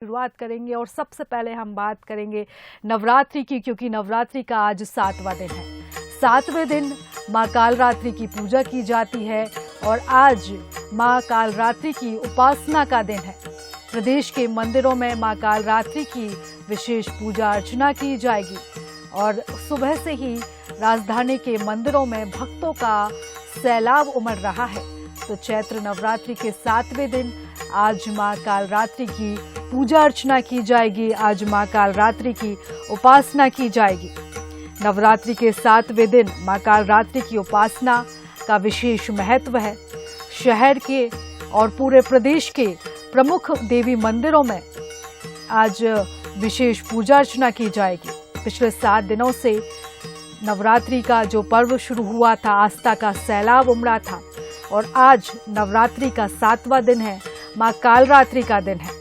शुरुआत करेंगे और सबसे पहले हम बात करेंगे नवरात्रि की, क्योंकि नवरात्रि का आज 7वां दिन है। 7वें दिन माँ कालरात्रि की पूजा की जाती है और आज माँ कालरात्रि की उपासना का दिन है। प्रदेश के मंदिरों में माँ कालरात्रि की विशेष पूजा अर्चना की जाएगी और सुबह से ही राजधानी के मंदिरों में भक्तों का सैलाब उमड़ रहा है। तो चैत्र नवरात्रि के 7वें दिन आज माँ कालरात्रि की पूजा अर्चना की जाएगी, आज माँ कालरात्रि की उपासना की जाएगी। नवरात्रि के 7वें दिन माँ कालरात्रि की उपासना का विशेष महत्व है। शहर के और पूरे प्रदेश के प्रमुख देवी मंदिरों में आज विशेष पूजा अर्चना की जाएगी। पिछले 7 दिनों से नवरात्रि का जो पर्व शुरू हुआ था, आस्था का सैलाब उमड़ा था और आज नवरात्रि का 7वां दिन है, माँ कालरात्रि का दिन है।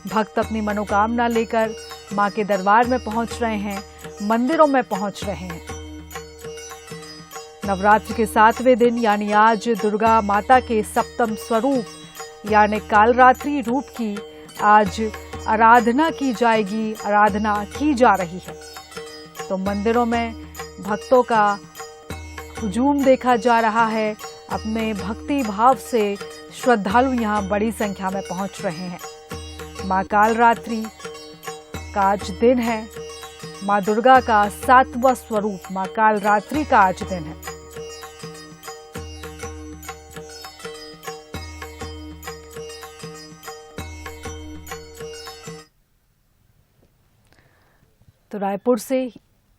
भक्त अपनी मनोकामना लेकर माँ के दरबार में पहुंच रहे हैं, मंदिरों में पहुंच रहे हैं। नवरात्रि के 7वें दिन यानी आज दुर्गा माता के सप्तम स्वरूप यानी कालरात्रि रूप की आज आराधना की जाएगी, आराधना की जा रही है। तो मंदिरों में भक्तों का हुजूम देखा जा रहा है। अपने भक्ति भाव से श्रद्धालु यहाँ बड़ी संख्या में पहुंच रहे हैं। माँ कालरात्रि का आज दिन है। माँ दुर्गा का 7वां स्वरूप माँ कालरात्रि का आज दिन है। तो रायपुर से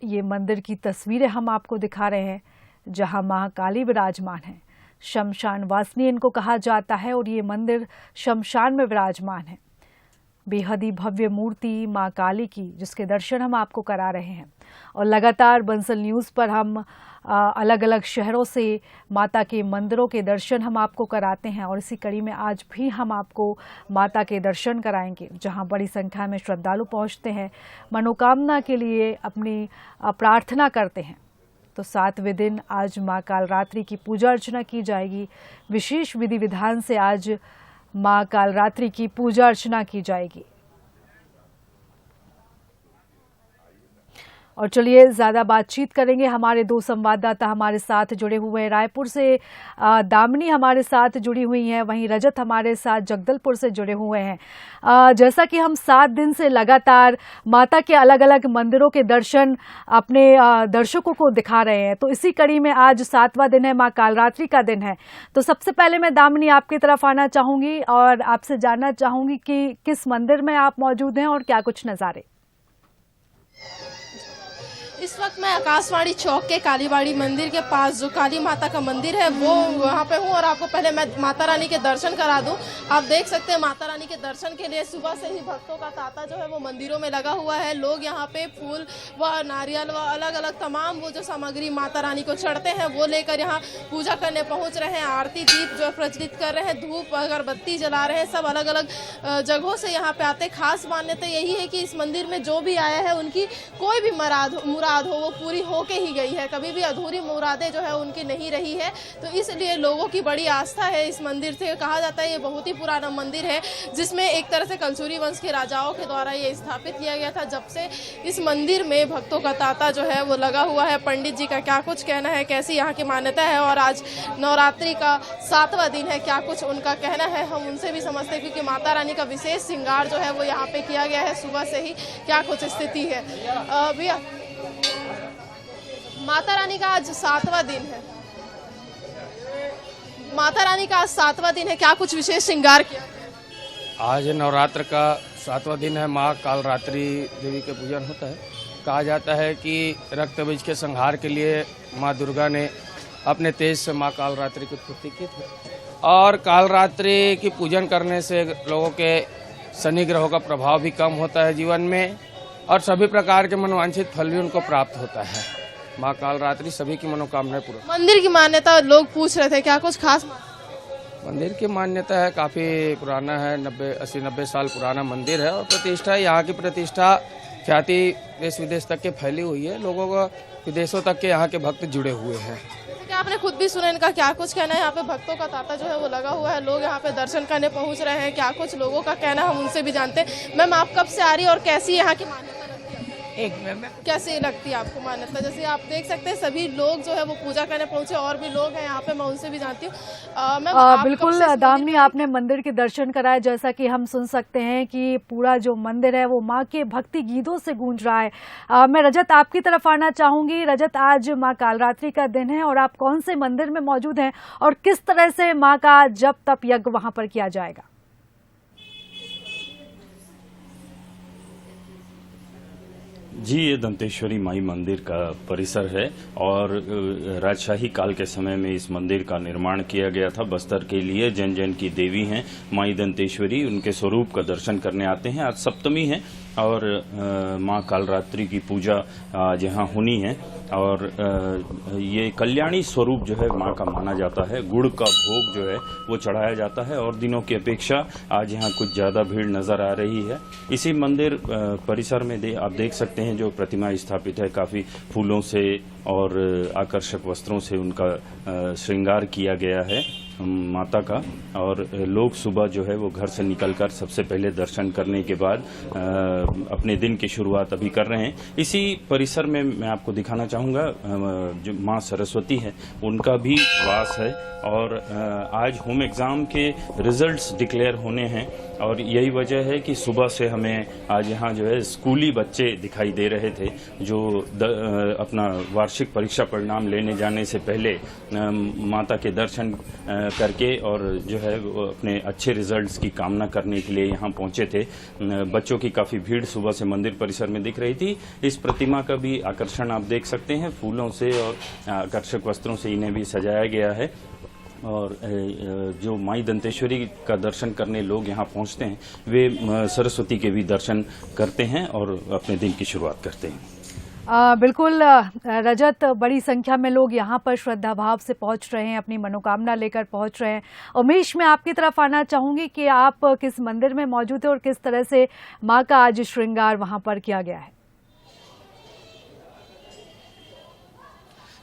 ये मंदिर की तस्वीरें हम आपको दिखा रहे हैं, जहां महाकाली विराजमान है। शमशान वासिनी इनको कहा जाता है और ये मंदिर शमशान में विराजमान है। बेहद ही भव्य मूर्ति मां काली की, जिसके दर्शन हम आपको करा रहे हैं। और लगातार बंसल न्यूज़ पर हम अलग अलग शहरों से माता के मंदिरों के दर्शन हम आपको कराते हैं और इसी कड़ी में आज भी हम आपको माता के दर्शन कराएंगे, जहां बड़ी संख्या में श्रद्धालु पहुंचते हैं, मनोकामना के लिए अपनी प्रार्थना करते हैं। तो 7वें दिन आज माँ कालरात्रि की पूजा अर्चना की जाएगी। विशेष विधि विधान से आज माँ कालरात्रि की पूजा अर्चना की जाएगी। और चलिए ज़्यादा बातचीत करेंगे। हमारे 2 संवाददाता हमारे साथ जुड़े हुए हैं। रायपुर से दामिनी हमारे साथ जुड़ी हुई हैं, वहीं रजत हमारे साथ जगदलपुर से जुड़े हुए हैं। जैसा कि हम 7 दिन से लगातार माता के अलग अलग मंदिरों के दर्शन अपने दर्शकों को दिखा रहे हैं, तो इसी कड़ी में आज 7वां दिन है, माँ कालरात्रि का दिन है। तो सबसे पहले मैं दामिनी आपकी तरफ आना चाहूँगी और आपसे जानना चाहूँगी कि किस मंदिर में आप मौजूद हैं और क्या कुछ नज़ारे। इस वक्त मैं आकाशवाणी चौक के कालीबाड़ी मंदिर के पास जो काली माता का मंदिर है वो वहाँ पे हूँ और आपको पहले मैं माता रानी के दर्शन करा दूँ। आप देख सकते हैं माता रानी के दर्शन के लिए सुबह से ही भक्तों का तांता जो है वो मंदिरों में लगा हुआ है। लोग यहाँ पे फूल व नारियल व अलग अलग तमाम वो जो सामग्री माता रानी को चढ़ते हैं वो लेकर यहाँ पूजा करने पहुँच रहे हैं। आरती दीप जो प्रज्वलित कर रहे हैं, धूप अगरबत्ती जला रहे हैं, सब अलग अलग जगहों से यहाँ पे आते। खास मान्यता यही है कि इस मंदिर में जो भी आया है उनकी कोई भी मुराद हो वो पूरी होके ही गई है। कभी भी अधूरी मुरादें जो है उनकी नहीं रही है। तो इसलिए लोगों की बड़ी आस्था है इस मंदिर से। कहा जाता है ये बहुत ही पुराना मंदिर है, जिसमें एक तरह से कलचुरी वंश के राजाओं के द्वारा ये स्थापित किया गया था। जब से इस मंदिर में भक्तों का तांता जो है वो लगा हुआ है। पंडित जी का क्या कुछ कहना है, कैसी यहाँ की मान्यता है और आज नवरात्रि का 7वां दिन है, क्या कुछ उनका कहना है, हम उनसे भी समझते हैं। क्योंकि माता रानी का विशेष श्रृंगार जो है वो यहाँ पे किया गया है सुबह से ही। क्या कुछ स्थिति है भैया? माता रानी का आज 7वां दिन है। माता रानी का आज 7वां दिन है, क्या कुछ विशेष श्रृंगार किया? आज नवरात्र का 7वां दिन है। माँ कालरात्रि देवी के पूजन होता है। कहा जाता है कि रक्त बीज के संहार के लिए माँ दुर्गा ने अपने तेज से माँ कालरात्रि की उत्पत्ति की थी और कालरात्रि की पूजन करने से लोगों के शनि ग्रहों का प्रभाव भी कम होता है जीवन में और सभी प्रकार के मनोवांछित फल भी उनको प्राप्त होता है। माँ कालरात्रि सभी की मनोकामनाएं पूरा। मंदिर की मान्यता लोग पूछ रहे थे, क्या कुछ खास? मंदिर की मान्यता है, काफी पुराना है, 80-90 साल पुराना मंदिर है और प्रतिष्ठा, यहाँ की प्रतिष्ठा ख्याति देश विदेश तक के फैली हुई है। लोगों को विदेशों तक के यहाँ के भक्त जुड़े हुए हैं। क्या आपने खुद भी सुना इनका क्या कुछ कहना है। यहाँ पे भक्तों का तांता जो है वो लगा हुआ है, लोग यहाँ पे दर्शन करने पहुँच रहे हैं। क्या कुछ लोगों का कहना है हम उनसे भी जानते हैं। मैम, आप कब से आ रही है और कैसी यहाँ की मान्यता लगती है? एक मिनट। कैसी लगती है आपको मान्यता? जैसे आप देख सकते हैं सभी लोग जो है वो पूजा करने पहुंचे, और भी लोग हैं यहाँ पे, मैं उनसे भी जानती हूँ। मैम, बिल्कुल दामिनी, आपने मंदिर के दर्शन कराए। जैसा कि हम सुन सकते हैं कि पूरा जो मंदिर है वो माँ के भक्ति गीतों से गूंज रहा है। मैं रजत आपकी तरफ आना चाहूंगी। रजत, आज माँ कालरात्रि का दिन है और आप कौन से मंदिर में मौजूद हैं और किस तरह से माँ का जप तप यज्ञ वहां पर किया जाएगा? जी, ये दंतेश्वरी माई मंदिर का परिसर है और राजशाही काल के समय में इस मंदिर का निर्माण किया गया था। बस्तर के लिए जन जन की देवी हैं माई दंतेश्वरी, उनके स्वरूप का दर्शन करने आते हैं। आज सप्तमी है और माँ कालरात्रि की पूजा आज यहाँ होनी है और ये कल्याणी स्वरूप जो है माँ का माना जाता है। गुड़ का भोग जो है वो चढ़ाया जाता है और दिनों की अपेक्षा आज यहाँ कुछ ज़्यादा भीड़ नज़र आ रही है। इसी मंदिर परिसर में आप देख सकते हैं जो प्रतिमा स्थापित है, काफ़ी फूलों से और आकर्षक वस्त्रों से उनका श्रृंगार किया गया है माता का। और लोग सुबह जो है वो घर से निकलकर सबसे पहले दर्शन करने के बाद अपने दिन की शुरुआत अभी कर रहे हैं। इसी परिसर में मैं आपको दिखाना चाहूँगा जो माँ सरस्वती है उनका भी वास है और आज होम एग्ज़ाम के रिजल्ट्स डिक्लेयर होने हैं और यही वजह है कि सुबह से हमें आज यहाँ जो है स्कूली बच्चे दिखाई दे रहे थे जो अपना वार्षिक परीक्षा परिणाम लेने जाने से पहले माता के दर्शन करके और जो है वो अपने अच्छे रिजल्ट्स की कामना करने के लिए यहाँ पहुँचे थे। बच्चों की काफ़ी भीड़ सुबह से मंदिर परिसर में दिख रही थी। इस प्रतिमा का भी आकर्षण आप देख सकते हैं, फूलों से और आकर्षक वस्त्रों से इन्हें भी सजाया गया है और जो माई दंतेश्वरी का दर्शन करने लोग यहाँ पहुँचते हैं वे सरस्वती के भी दर्शन करते हैं और अपने दिन की शुरुआत करते हैं। बिल्कुल रजत, बड़ी संख्या में लोग यहाँ पर श्रद्धा भाव से पहुँच रहे हैं, अपनी मनोकामना लेकर पहुँच रहे हैं। उमेश, मैं आपकी तरफ आना चाहूँगी कि आप किस मंदिर में मौजूद हैं और किस तरह से माँ का आज श्रृंगार वहाँ पर किया गया है?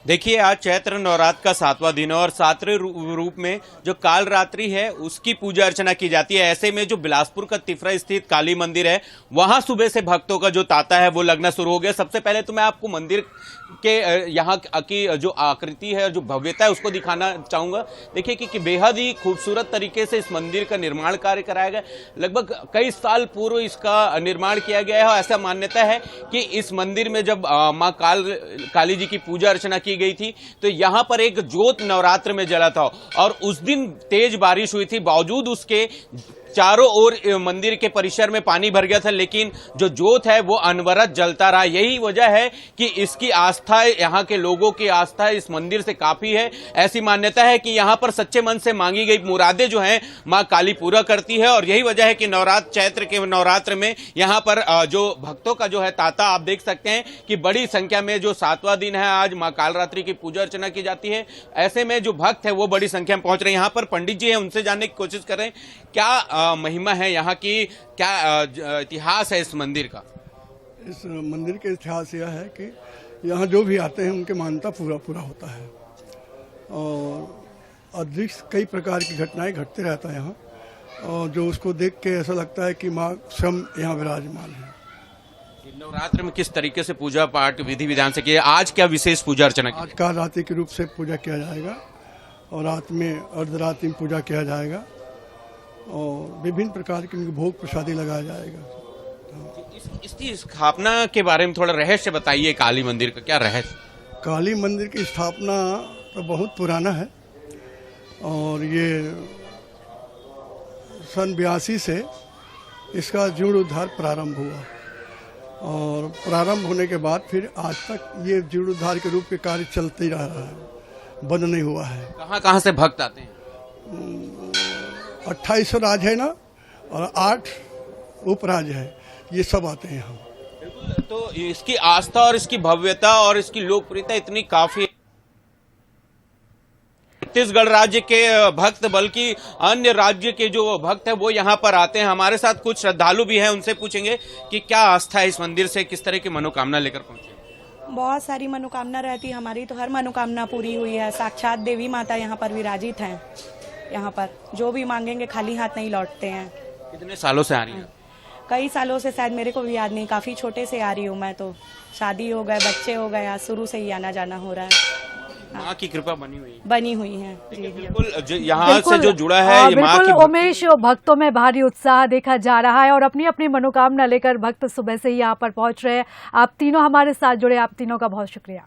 देखिए, आज चैत्र नवरात्र का 7वां दिन है और 7वें रूप में जो कालरात्रि है उसकी पूजा अर्चना की जाती है। ऐसे में जो बिलासपुर का तिफरा स्थित काली मंदिर है वहां सुबह से भक्तों का जो तांता है वो लगना शुरू हो गया। सबसे पहले तो मैं आपको मंदिर के यहाँ की जो आकृति है, जो भव्यता है उसको दिखाना चाहूंगा। देखिए कि बेहद ही खूबसूरत तरीके से इस मंदिर का निर्माण कार्य कराया गया। लगभग कई साल पूर्व इसका निर्माण किया गया है। ऐसा मान्यता है कि इस मंदिर में जब माँ काली जी की पूजा अर्चना की गई थी तो यहाँ पर एक ज्योत नवरात्र में जला था और उस दिन तेज बारिश हुई थी। बावजूद उसके चारों ओर मंदिर के परिसर में पानी भर गया था, लेकिन जो ज्योत है वो अनवरत जलता रहा। यही वजह है कि इसकी आस्था, यहाँ के लोगों की आस्था इस मंदिर से काफी है। ऐसी मान्यता है कि यहाँ पर सच्चे मन से मांगी गई मुरादें जो हैं माँ काली पूरा करती है और यही वजह है कि चैत्र के नवरात्र में यहाँ पर जो भक्तों का जो है तांता आप देख सकते हैं कि बड़ी संख्या में जो 7वां दिन है आज माँ कालरात्रि की पूजा अर्चना की जाती है। ऐसे में जो भक्त है वो बड़ी संख्या में पहुंच रहे हैं। यहाँ पर पंडित जी है, उनसे जानने की कोशिश कर रहे हैं क्या महिमा है यहाँ की, क्या इतिहास है इस मंदिर का? इस मंदिर का इतिहास यह है कि यहाँ जो भी आते हैं उनके मान्यता पूरा होता है और अदृश्य कई प्रकार की घटनाएं घटते रहता है यहाँ और जो उसको देख के ऐसा लगता है कि माँ स्वयं यहाँ विराजमान है। नवरात्र में किस तरीके से पूजा पाठ विधि विधान से किया? आज क्या विशेष पूजा अर्चना की? आज कालरात्रि के रूप से पूजा किया जाएगा और रात में अर्धरात्रि में पूजा किया जाएगा और विभिन्न प्रकार के भोग प्रसादी लगाया जाएगा। इसकी स्थापना के बारे में थोड़ा रहस्य बताइए। काली मंदिर का क्या रहस्य? काली मंदिर की स्थापना तो बहुत पुराना है और ये सन 82 से इसका जीर्णोद्धार प्रारंभ हुआ और प्रारंभ होने के बाद फिर आज तक ये जीर्णोद्धार के रूप के कार्य चलते ही रह रहा है, बंद नहीं हुआ है। कहाँ से भक्त आते हैं? 28 राज है ना और 8 उपराज है, ये सब आते हैं यहाँ। तो इसकी आस्था और इसकी भव्यता और इसकी लोकप्रियता इतनी काफी, छत्तीसगढ़ राज्य के भक्त बल्कि अन्य राज्य के जो भक्त है वो यहाँ पर आते हैं। हमारे साथ कुछ श्रद्धालु भी हैं, उनसे पूछेंगे कि क्या आस्था है इस मंदिर से, किस तरह की मनोकामना लेकर पहुंचे। बहुत सारी मनोकामना रहती, हमारी तो हर मनोकामना पूरी हुई है। साक्षात देवी माता यहाँ पर विराजित हैं। यहाँ पर जो भी मांगेंगे खाली हाथ नहीं लौटते हैं। कितने सालों से आ रही हैं? कई सालों से, शायद मेरे को भी याद नहीं, काफी छोटे से आ रही हूँ मैं तो। शादी हो गए, बच्चे हो गए, आज शुरू से ही आना जाना हो रहा है। माँ की कृपा बनी हुई है। बनी हुई है जी। बिल्कुल, जो यहाँ से जो जुड़ा है ये माँ बिल्कुल की उमेश, भक्तों में भारी उत्साह देखा जा रहा है और अपनी अपनी मनोकामना लेकर भक्त सुबह से ही यहाँ पर पहुंच रहे हैं। आप तीनों हमारे साथ जुड़े, आप तीनों का बहुत शुक्रिया।